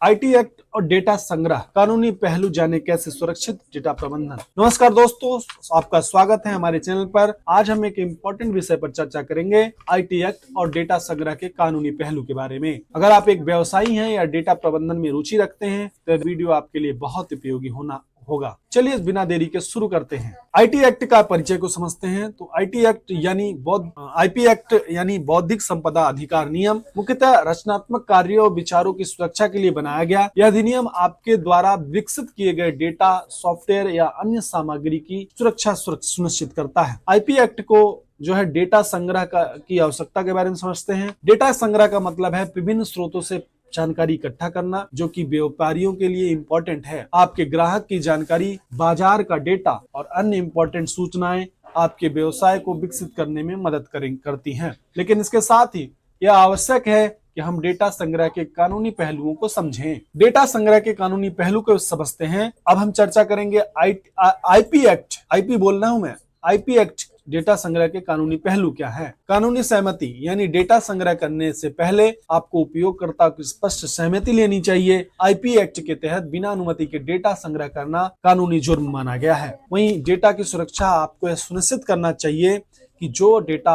IT act और data संग्रह कानूनी पहलू जाने कैसे सुरक्षित डेटा प्रबंधन। नमस्कार दोस्तों, आपका स्वागत है हमारे चैनल पर। आज हम एक इम्पोर्टेंट विषय पर चर्चा करेंगे, आईटी एक्ट और डेटा संग्रह के कानूनी पहलू के बारे में। अगर आप एक व्यवसायी हैं या डेटा प्रबंधन में रुचि रखते हैं तो यह वीडियो आपके लिए बहुत उपयोगी होगा। चलिए बिना देरी के शुरू करते हैं। आईटी एक्ट का परिचय को समझते हैं। तो आईटी एक्ट आईपी एक्ट यानी बौद्धिक संपदा अधिकार नियम मुख्यतः रचनात्मक कार्यों और विचारों की सुरक्षा के लिए बनाया गया। यह अधिनियम आपके द्वारा विकसित किए गए डेटा, सॉफ्टवेयर या अन्य सामग्री की सुरक्षा सुनिश्चित करता है। आईपी एक्ट को जो है डेटा संग्रह की आवश्यकता के बारे में समझते हैं। डेटा संग्रह का मतलब है विभिन्न स्रोतों से जानकारी इकट्ठा करना, जो कि व्यापारियों के लिए इंपॉर्टेंट है। आपके ग्राहक की जानकारी, बाजार का डेटा और अन्य इंपॉर्टेंट सूचनाएं आपके व्यवसाय को विकसित करने में मदद करती हैं। लेकिन इसके साथ ही यह आवश्यक है कि हम डेटा संग्रह के कानूनी पहलुओं को समझें। डेटा संग्रह के कानूनी पहलू को समझते हैं। अब हम चर्चा करेंगे आईपी एक्ट, आईपी बोल रहा हूं मैं, आईपी एक्ट डेटा संग्रह के कानूनी पहलू क्या है। कानूनी सहमति यानी डेटा संग्रह करने से पहले आपको उपयोगकर्ता की स्पष्ट सहमति लेनी चाहिए। आईपी एक्ट के तहत बिना अनुमति के डेटा संग्रह करना कानूनी जुर्म माना गया है। वहीं डेटा की सुरक्षा आपको यह सुनिश्चित करना चाहिए कि जो डेटा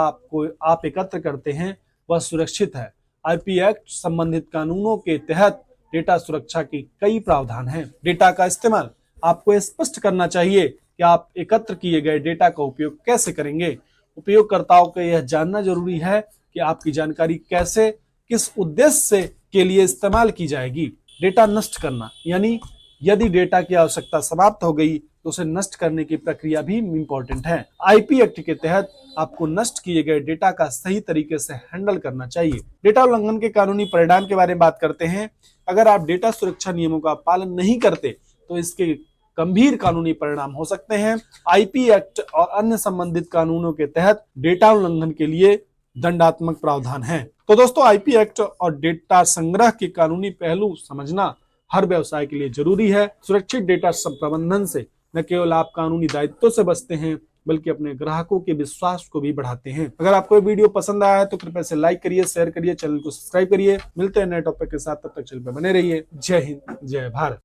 आप एकत्र करते हैं वह सुरक्षित है। आईपी एक्ट संबंधित कानूनों के तहत डेटा सुरक्षा की कई प्रावधान हैं। डेटा का इस्तेमाल आपको स्पष्ट करना चाहिए कि आप एकत्र किए गए डेटा का उपयोग कैसे करेंगे। उपयोगकर्ताओं को यह जानना जरूरी है कि आपकी जानकारी कैसे, किस उद्देश्य के लिए इस्तेमाल की जाएगी। डेटा नष्ट करना यानी यदि डेटा की आवश्यकता समाप्त हो गई तो उसे नष्ट करने की प्रक्रिया भी इंपॉर्टेंट है। आईपी एक्ट के तहत आपको नष्ट किए गए डेटा का सही तरीके से हैंडल करना चाहिए। डेटा उल्लंघन के कानूनी परिणाम के बारे में बात करते हैं। अगर आप डेटा सुरक्षा नियमों का पालन नहीं करते तो इसके गंभीर कानूनी परिणाम हो सकते हैं। आईपी एक्ट और अन्य संबंधित कानूनों के तहत डेटा उल्लंघन के लिए दंडात्मक प्रावधान है। तो दोस्तों, आईपी एक्ट और डेटा संग्रह के कानूनी पहलू समझना हर व्यवसाय के लिए जरूरी है। सुरक्षित डेटा प्रबंधन से न केवल आप कानूनी दायित्वों से बचते हैं बल्कि अपने ग्राहकों के विश्वास को भी बढ़ाते हैं। अगर आपको ये वीडियो पसंद आया है तो कृपया से लाइक करिए, शेयर करिए, चैनल को सब्सक्राइब करिए। मिलते हैं नए टॉपिक के साथ, तब तक चैनल पर बने रहिए। जय हिंद, जय भारत।